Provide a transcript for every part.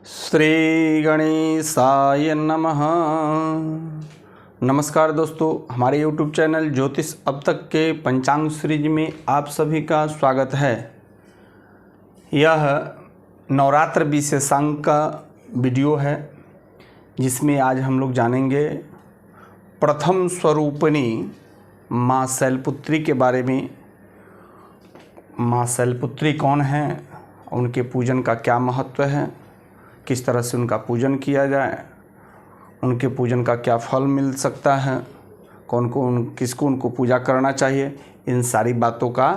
श्री गणेशाय नमः। नमस्कार दोस्तों, हमारे YouTube चैनल ज्योतिष अब तक के पंचांग सीरीज में आप सभी का स्वागत है। यह नवरात्र विशेषांक का वीडियो है जिसमें आज हम लोग जानेंगे प्रथम स्वरूपिणी माँ शैलपुत्री के बारे में। माँ शैलपुत्री कौन है, उनके पूजन का क्या महत्व है, किस तरह से उनका पूजन किया जाए, उनके पूजन का क्या फल मिल सकता है, किसको उनको पूजा करना चाहिए, इन सारी बातों का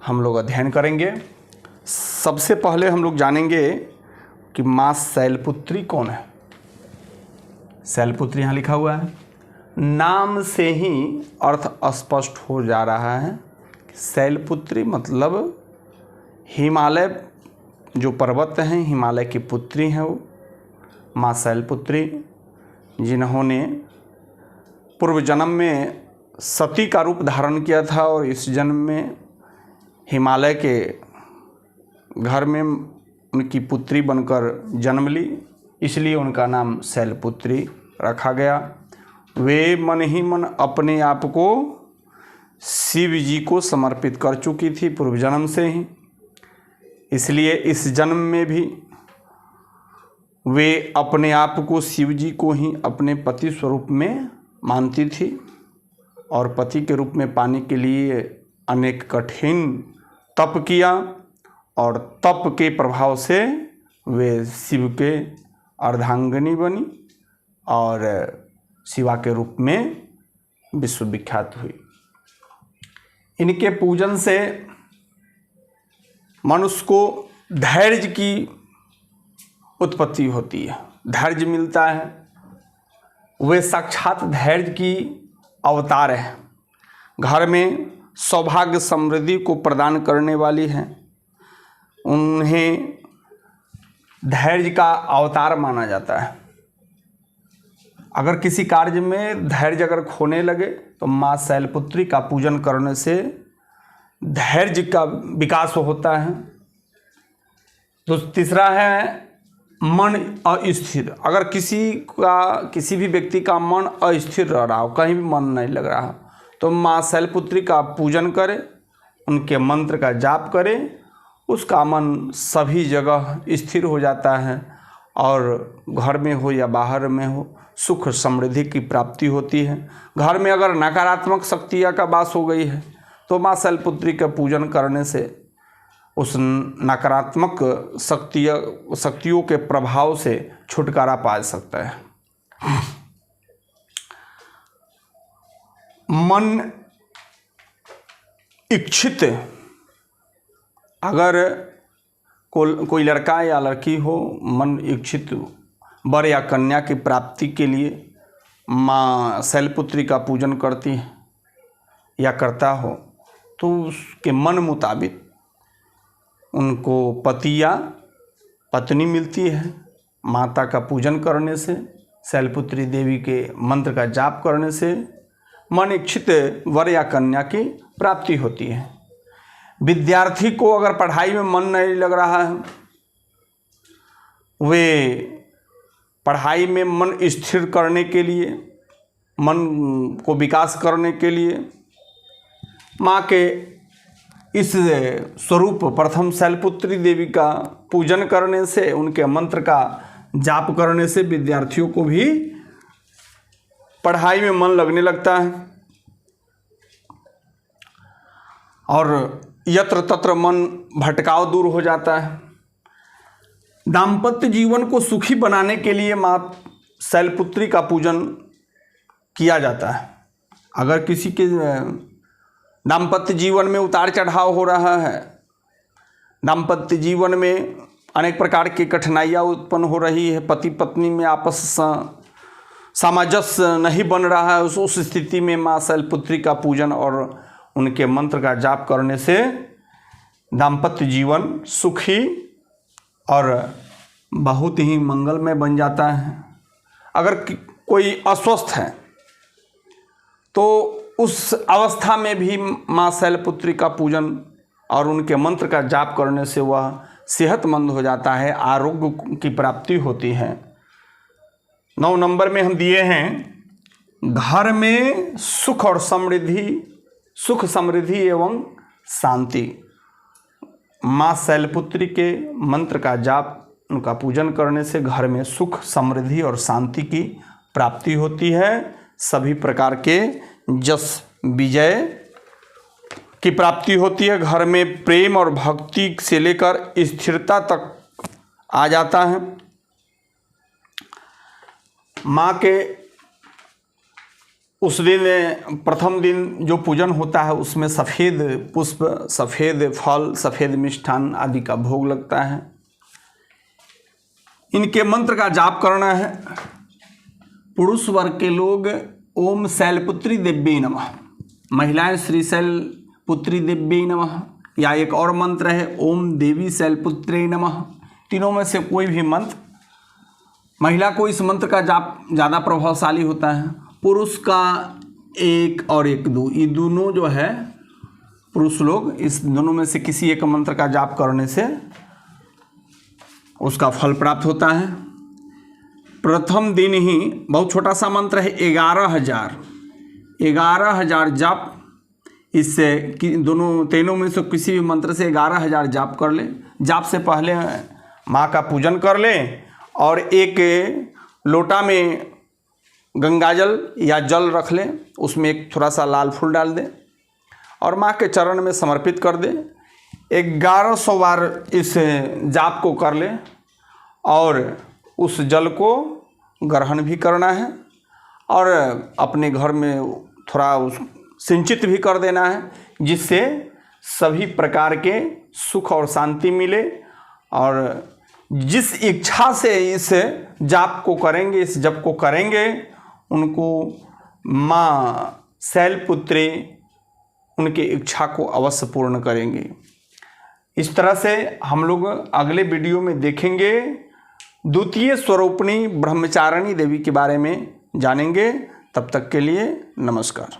हम लोग अध्ययन करेंगे। सबसे पहले हम लोग जानेंगे कि माँ शैलपुत्री कौन है। शैलपुत्री यहाँ लिखा हुआ है, नाम से ही अर्थ स्पष्ट हो जा रहा है। शैलपुत्री मतलब हिमालय जो पर्वत हैं, हिमालय की पुत्री हैं वो माँ शैलपुत्री, जिन्होंने पूर्व जन्म में सती का रूप धारण किया था और इस जन्म में हिमालय के घर में उनकी पुत्री बनकर जन्म ली, इसलिए उनका नाम शैलपुत्री रखा गया। वे मन ही मन अपने आप को शिव जी को समर्पित कर चुकी थी पूर्व जन्म से ही, इसलिए इस जन्म में भी वे अपने आप को शिव जी को ही अपने पति स्वरूप में मानती थी और पति के रूप में पाने के लिए अनेक कठिन तप किया और तप के प्रभाव से वे शिव के अर्धांगिनी बनी और शिवा के रूप में विश्वविख्यात हुई। इनके पूजन से मनुष्य को धैर्य की उत्पत्ति होती है, धैर्य मिलता है। वे साक्षात धैर्य की अवतार है, घर में सौभाग्य समृद्धि को प्रदान करने वाली हैं। उन्हें धैर्य का अवतार माना जाता है। अगर किसी कार्य में धैर्य अगर खोने लगे तो माँ शैलपुत्री का पूजन करने से धैर्य का विकास होता है। तो तीसरा है मन अस्थिर। अगर किसी भी व्यक्ति का मन अस्थिर रह रहा हो, कहीं भी मन नहीं लग रहा, तो माँ शैलपुत्री का पूजन करे, उनके मंत्र का जाप करे, उसका मन सभी जगह स्थिर हो जाता है और घर में हो या बाहर में हो सुख समृद्धि की प्राप्ति होती है। घर में अगर नकारात्मक शक्तियाँ का वास हो गई है तो माँ शैलपुत्री का पूजन करने से उस नकारात्मक शक्तियों के प्रभाव से छुटकारा पा सकता है। मन इच्छित, अगर कोई लड़का या लड़की हो, मन इच्छित वर या कन्या की प्राप्ति के लिए माँ शैलपुत्री का पूजन करती है या करता हो, तो उसके मन मुताबिक उनको पति या पत्नी मिलती है। माता का पूजन करने से, शैलपुत्री देवी के मंत्र का जाप करने से मन इच्छित वर या कन्या की प्राप्ति होती है। विद्यार्थी को अगर पढ़ाई में मन नहीं लग रहा है, वे पढ़ाई में मन स्थिर करने के लिए, मन को विकास करने के लिए माँ के इस स्वरूप प्रथम शैलपुत्री देवी का पूजन करने से, उनके मंत्र का जाप करने से विद्यार्थियों को भी पढ़ाई में मन लगने लगता है और यत्र तत्र मन भटकाव दूर हो जाता है। दाम्पत्य जीवन को सुखी बनाने के लिए माँ शैलपुत्री का पूजन किया जाता है। अगर किसी के दाम्पत्य जीवन में उतार चढ़ाव हो रहा है, दाम्पत्य जीवन में अनेक प्रकार की कठिनाइयाँ उत्पन्न हो रही है, पति पत्नी में आपस सामंजस्य नहीं बन रहा है, उस स्थिति में माँ शैलपुत्री का पूजन और उनके मंत्र का जाप करने से दाम्पत्य जीवन सुखी और बहुत ही मंगलमय बन जाता है। अगर कोई अस्वस्थ है तो उस अवस्था में भी माँ शैलपुत्री का पूजन और उनके मंत्र का जाप करने से वह सेहतमंद हो जाता है, आरोग्य की प्राप्ति होती है। 9 नंबर में हम दिए हैं घर में सुख और समृद्धि एवं शांति। माँ शैलपुत्री के मंत्र का जाप, उनका पूजन करने से घर में सुख, समृद्धि और शांति की प्राप्ति होती है। सभी प्रकार के जस विजय की प्राप्ति होती है। घर में प्रेम और भक्ति से लेकर स्थिरता तक आ जाता है। माँ के उस दिन प्रथम दिन जो पूजन होता है उसमें सफ़ेद पुष्प, सफ़ेद फल, सफ़ेद मिष्ठान आदि का भोग लगता है। इनके मंत्र का जाप करना है। पुरुष वर्ग के लोग ओम शैलपुत्री देव्यै नमः, महिलाएं श्री शैलपुत्री देव्यै नमः, या एक और मंत्र है ओम देवी शैलपुत्रै नमः। तीनों में से कोई भी मंत्र, महिला को इस मंत्र का जाप ज़्यादा प्रभावशाली होता है। पुरुष का 1 और 1 2, ये दोनों जो है पुरुष लोग इस दोनों में से किसी एक मंत्र का जाप करने से उसका फल प्राप्त होता है। प्रथम दिन ही बहुत छोटा सा मंत्र है 11,000 जाप। इससे तीनों में से किसी भी मंत्र से 11,000 जाप कर ले। जाप से पहले माँ का पूजन कर ले और एक लोटा में गंगाजल या जल रख ले, उसमें एक थोड़ा सा लाल फूल डाल दे और माँ के चरण में समर्पित कर दे। 1100 बार इस जाप को कर ले और उस जल को ग्रहण भी करना है और अपने घर में थोड़ा सिंचित भी कर देना है, जिससे सभी प्रकार के सुख और शांति मिले। और जिस इच्छा से इस जाप को करेंगे, इस जप को करेंगे, उनको माँ शैलपुत्री उनकी इच्छा को अवश्य पूर्ण करेंगे। इस तरह से हम लोग अगले वीडियो में देखेंगे द्वितीय स्वरूपिणी ब्रह्मचारिणी देवी के बारे में जानेंगे। तब तक के लिए नमस्कार।